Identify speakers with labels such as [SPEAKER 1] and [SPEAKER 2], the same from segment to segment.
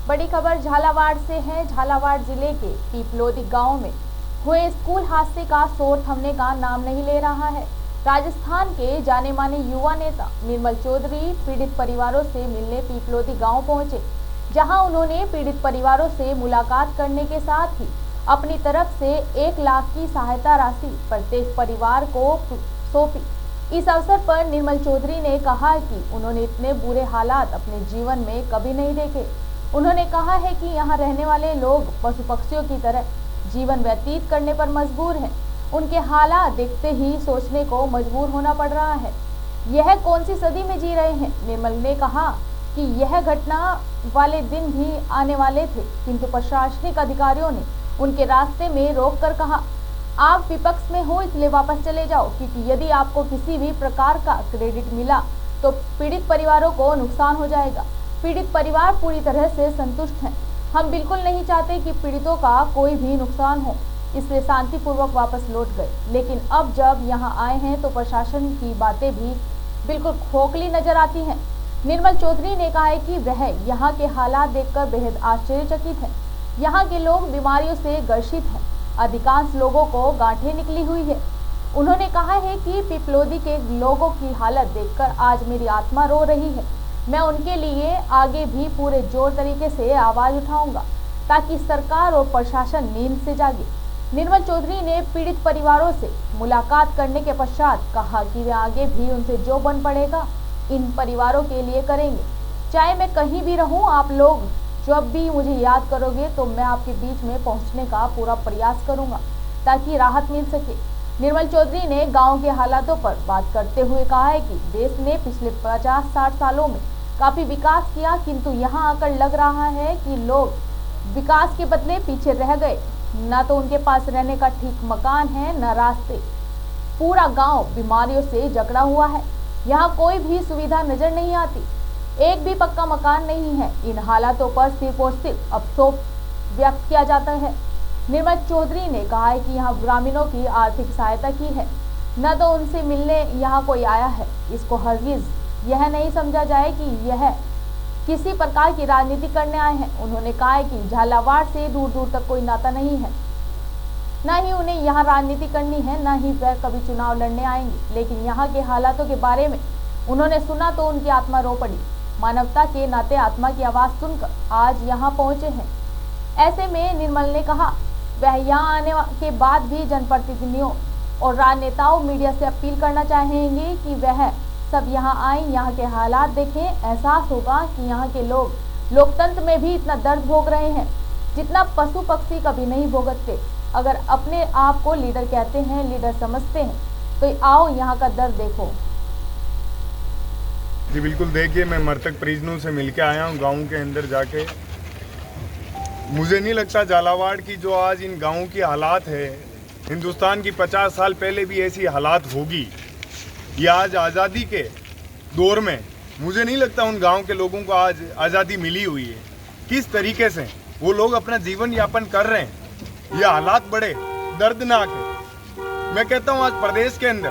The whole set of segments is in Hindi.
[SPEAKER 1] बड़ी खबर झालावाड़ से है। झालावाड़ जिले के पीपलोदी गांव में हुए स्कूल हादसे का शोर थमने का नाम नहीं ले रहा है। राजस्थान के जाने माने युवा नेता निर्मल चौधरी पीड़ित परिवारों से मिलने पीपलोदी गांव पहुंचे, जहां उन्होंने पीड़ित परिवारों से मुलाकात करने के साथ ही अपनी तरफ से 1 लाख की सहायता राशि प्रत्येक परिवार को सौंपी। इस अवसर पर निर्मल चौधरी ने कहा कि उन्होंने इतने बुरे हालात अपने जीवन में कभी नहीं देखे। उन्होंने कहा है कि यहाँ रहने वाले लोग पशु पक्षियों की तरह जीवन व्यतीत करने पर मजबूर हैं। उनके हालात देखते ही सोचने को मजबूर होना पड़ रहा है, यह कौन सी सदी में जी रहे हैं। निर्मल ने कहा कि यह घटना वाले दिन भी आने वाले थे, किंतु प्रशासनिक अधिकारियों ने उनके रास्ते में रोककर कहा, आप विपक्ष में हो इसलिए वापस चले जाओ, क्योंकि यदि आपको किसी भी प्रकार का क्रेडिट मिला तो पीड़ित परिवारों को नुकसान हो जाएगा। पीड़ित परिवार पूरी तरह से संतुष्ट हैं। हम बिल्कुल नहीं चाहते कि पीड़ितों का कोई भी नुकसान हो, इसलिए शांतिपूर्वक वापस लौट गए। लेकिन अब जब यहाँ आए हैं तो प्रशासन की बातें भी बिल्कुल खोखली नजर आती हैं। निर्मल चौधरी ने कहा है कि वह यहाँ के हालात देखकर बेहद आश्चर्यचकित है। यहाँ के लोग बीमारियों से ग्रसित हैं, अधिकांश लोगों को गांठें निकली हुई है। उन्होंने कहा है कि पीपलोदी के लोगों की हालत देखकर आज मेरी आत्मा रो रही है। मैं उनके लिए आगे भी पूरे जोर तरीके से आवाज उठाऊंगा ताकि सरकार और प्रशासन नींद से जागे। निर्मल चौधरी ने पीड़ित परिवारों से मुलाकात करने के पश्चात कहा कि वे आगे भी उनसे जो बन पड़ेगा इन परिवारों के लिए करेंगे। चाहे मैं कहीं भी रहूं, आप लोग जब भी मुझे याद करोगे तो मैं आपके बीच में पहुंचने का पूरा प्रयास करूंगा ताकि राहत मिल सके। निर्मल चौधरी ने गांव के हालातों पर बात करते हुए कहा है कि देश ने पिछले 50-60 सालों में काफी विकास किया, किंतु यहां आकर लग रहा है कि लोग विकास के बदले पीछे रह गए। न तो उनके पास रहने का ठीक मकान है, न रास्ते। पूरा गांव बीमारियों से जकड़ा हुआ है। यहाँ कोई भी सुविधा नजर नहीं आती, एक भी पक्का मकान नहीं है। इन हालातों पर सिर्फ और सिर्फ अफसोस व्यक्त किया जाता है। निर्मल चौधरी ने कहा है कि यहाँ ग्रामीणों की आर्थिक सहायता की है, न तो उनसे मिलने यहाँ कोई आया है। इसको हरगिज यह नहीं समझा जाए कि यह किसी प्रकार की राजनीति करने आए हैं। उन्होंने कहा है कि झालावाड़ से दूर दूर तक कोई नाता नहीं है, न ही उन्हें यहाँ राजनीति करनी है, न ही वह कभी चुनाव लड़ने आएंगे। लेकिन यहाँ के हालातों के बारे में उन्होंने सुना तो उनकी आत्मा रो पड़ी। मानवता के नाते आत्मा की आवाज सुनकर आज यहाँ पहुंचे हैं। ऐसे में निर्मल ने कहा वह यहाँ आने के बाद भी जनप्रतिनिधियों और राजनेताओं मीडिया से अपील करना चाहेंगे कि वह सब यहाँ आए, यहाँ के हालात देखें। एहसास होगा कि यहाँ के लोग लोकतंत्र में भी इतना दर्द भोग रहे हैं जितना पशु पक्षी कभी नहीं भोगते। अगर अपने आप को लीडर कहते हैं, लीडर समझते हैं, तो आओ यहाँ का दर्द देखो।
[SPEAKER 2] जी बिल्कुल, देखिए मैं मृतक परिजनों से मिलके आया हूँ गाँव के अंदर जाके। मुझे नहीं लगता झालावाड़ की जो आज इन गाँव की हालात है, हिंदुस्तान की 50 साल पहले भी ऐसी हालात होगी। ये आज आज़ादी के दौर में मुझे नहीं लगता उन गांव के लोगों को आज आज़ादी मिली हुई है। किस तरीके से वो लोग अपना जीवन यापन कर रहे हैं, ये हालात बड़े दर्दनाक है। मैं कहता हूँ आज प्रदेश के अंदर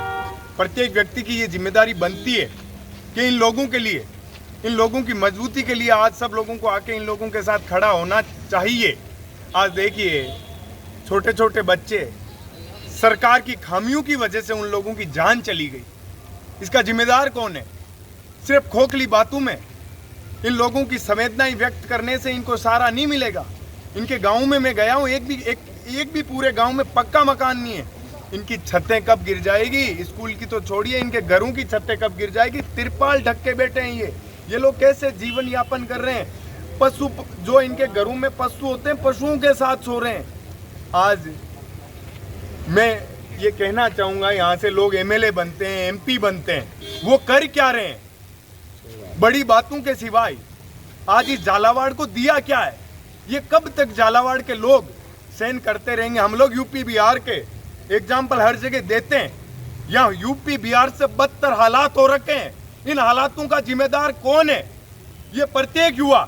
[SPEAKER 2] प्रत्येक व्यक्ति की ये जिम्मेदारी बनती है कि इन लोगों के लिए, इन लोगों की मजबूती के लिए आज सब लोगों को आके इन लोगों के साथ खड़ा होना चाहिए। आज देखिए छोटे छोटे बच्चे, सरकार की खामियों की वजह से उन लोगों की जान चली गई। इसका जिम्मेदार कौन है? सिर्फ खोखली बातों में इन लोगों की संवेदनाएं व्यक्त करने से इनको सहारा नहीं मिलेगा। इनके गाँव में मैं गया हूँ, एक भी पूरे गाँव में पक्का मकान नहीं है। इनकी छतें कब गिर जाएगी, स्कूल की तो छोड़िए, इनके घरों की छतें कब गिर जाएगी। तिरपाल ढक के बैठे हैं ये लोग कैसे जीवन यापन कर रहे हैं। पशु जो इनके घरों में पशु होते हैं, पशुओं के साथ सो रहे हैं। आज मैं ये कहना चाहूँगा, यहाँ से लोग एमएलए बनते हैं, एमपी बनते हैं, वो कर क्या रहे हैं बड़ी बातों के सिवाय? आज इस झालावाड़ को दिया क्या है? ये कब तक झालावाड़ के लोग सहन करते रहेंगे? हम लोग यूपी बिहार के एग्जाम्पल हर जगह देते हैं, यहाँ यूपी बिहार से बदतर हालात हो रखे हैं। इन हालातों का जिम्मेदार कौन है? ये प्रत्येक युवा,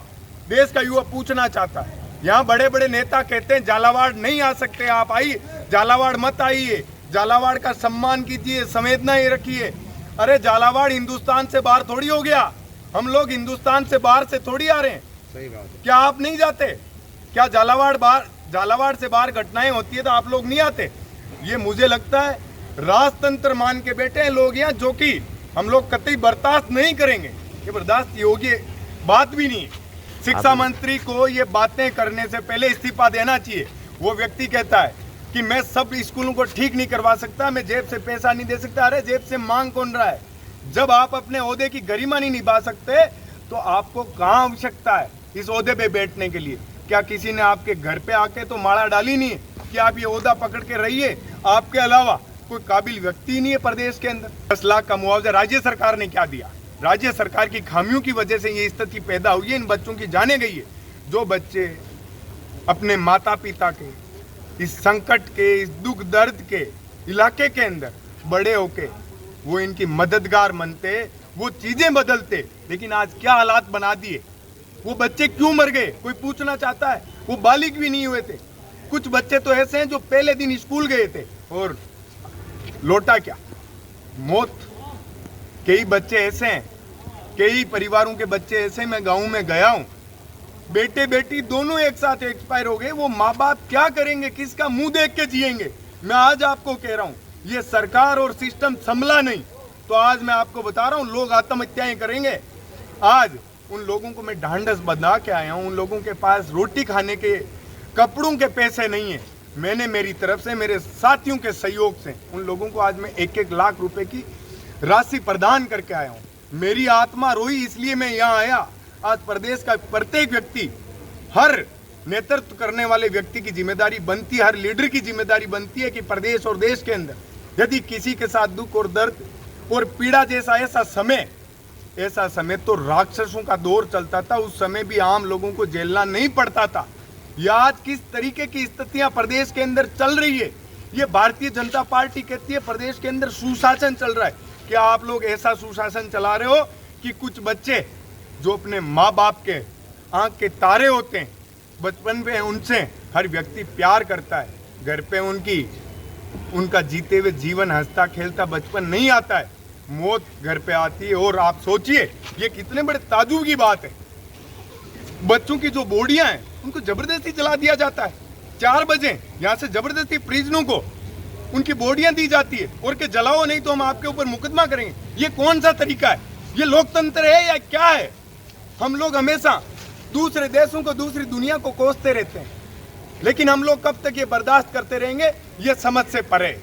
[SPEAKER 2] देश का युवा पूछना चाहता है। यहाँ बड़े बड़े नेता कहते हैं झालावाड़ नहीं आ सकते, आप आइए, झालावाड़ मत आइए, झालावाड़ का सम्मान कीजिए, संवेदनाएं रखिए। अरे झालावाड़ हिंदुस्तान से बाहर थोड़ी हो गया, हम लोग हिंदुस्तान से बाहर से थोड़ी आ रहे हैं।
[SPEAKER 3] सही बात है।
[SPEAKER 2] क्या आप नहीं जाते? क्या झालावाड़ से बाहर घटनाएं होती है तो आप लोग नहीं आते? ये मुझे लगता है राजतंत्र मान के बैठे हैं लोग यहाँ, जो कि हम लोग कतई बर्दाश्त नहीं करेंगे। ये बर्दाश्त योग्य बात भी नहीं है। शिक्षा मंत्री को ये बातें करने से पहले इस्तीफा देना चाहिए। वो व्यक्ति कहता है कि मैं सब स्कूलों को ठीक नहीं करवा सकता, मैं जेब से पैसा नहीं दे सकता। अरे जेब से मांग कौन रहा है? जब आप अपने ओहदे की गरिमा नहीं निभा सकते तो आपको कहाँ आवश्यकता है इस ओहदे पे बैठने के लिए? क्या किसी ने आपके घर पे आके तो माला डाली नहीं है कि आप ये ओहदा पकड़ के रहिए? आपके अलावा कोई काबिल व्यक्ति नहीं है प्रदेश के अंदर। 10 लाख का मुआवजा राज्य सरकार ने क्या दिया? राज्य सरकार की खामियों की वजह से ये स्थिति पैदा हुई है। इन बच्चों की जाने गई है। जो बच्चे अपने माता पिता के इस संकट के, इस दुख दर्द के इलाके के अंदर बड़े होके वो इनकी मददगार बनते, वो चीजें बदलते, लेकिन आज क्या हालात बना दिए। वो बच्चे क्यों मर गए कोई पूछना चाहता है? वो बालिग भी नहीं हुए थे। कुछ बच्चे तो ऐसे हैं जो पहले दिन स्कूल गए थे और लौटा क्या? मौत। कई बच्चे ऐसे हैं, कई परिवारों के बच्चे ऐसे, मैं गांव में गया हूं, बेटे बेटी दोनों एक साथ एक्सपायर हो गए। वो माँ बाप क्या करेंगे? किसका मुंह देख के जिएंगे? मैं आज आपको कह रहा हूं, ये सरकार और सिस्टम संभला नहीं तो आज मैं आपको बता रहा हूं लोग आत्महत्याएं करेंगे। आज उन लोगों को मैं ढांढस बंधा के आया हूं। उन लोगों के पास रोटी खाने के, कपड़ों के पैसे नहीं है। मैंने मेरी तरफ से, मेरे साथियों के सहयोग से उन लोगों को आज मैं 1-1 लाख रुपए की राशि प्रदान करके आया हूं। मेरी आत्मा रोई इसलिए मैं यहाँ आया। आज प्रदेश का प्रत्येक व्यक्ति, हर नेतृत्व करने वाले व्यक्ति की जिम्मेदारी बनती है, हर लीडर की जिम्मेदारी बनती है कि प्रदेश और देश के अंदर यदि किसी के साथ दुख और दर्द और पीड़ा जैसा ऐसा समय तो राक्षसों का दौर चलता था। उस समय भी आम लोगों को झेलना नहीं पड़ता था। ये आज किस तरीके की स्थितियां प्रदेश के अंदर चल रही है? ये भारतीय जनता पार्टी कहती है प्रदेश के अंदर सुशासन चल रहा है। क्या आप लोग ऐसा सुशासन चला रहे हो कि कुछ बच्चे जो अपने माँ बाप के आंख के तारे होते हैं, बचपन पे उनसे हर व्यक्ति प्यार करता है, घर पे उनका जीते हुए जीवन हंसता खेलता बचपन नहीं आता है, मौत घर पे आती है। और आप सोचिए ये कितने बड़े ताज्जुब की बात है। बच्चों की जो बॉडियां हैं उनको जबरदस्ती जला दिया जाता है। 4 बजे यहाँ से जबरदस्ती प्रिजनों को उनकी बॉडियां दी जाती है और के जलाओ नहीं तो हम आपके ऊपर मुकदमा करेंगे। ये कौन सा तरीका है? ये लोकतंत्र है या क्या है? हम लोग हमेशा दूसरे देशों को, दूसरी दुनिया को कोसते रहते हैं, लेकिन हम लोग कब तक ये बर्दाश्त करते रहेंगे? ये समझ से परे।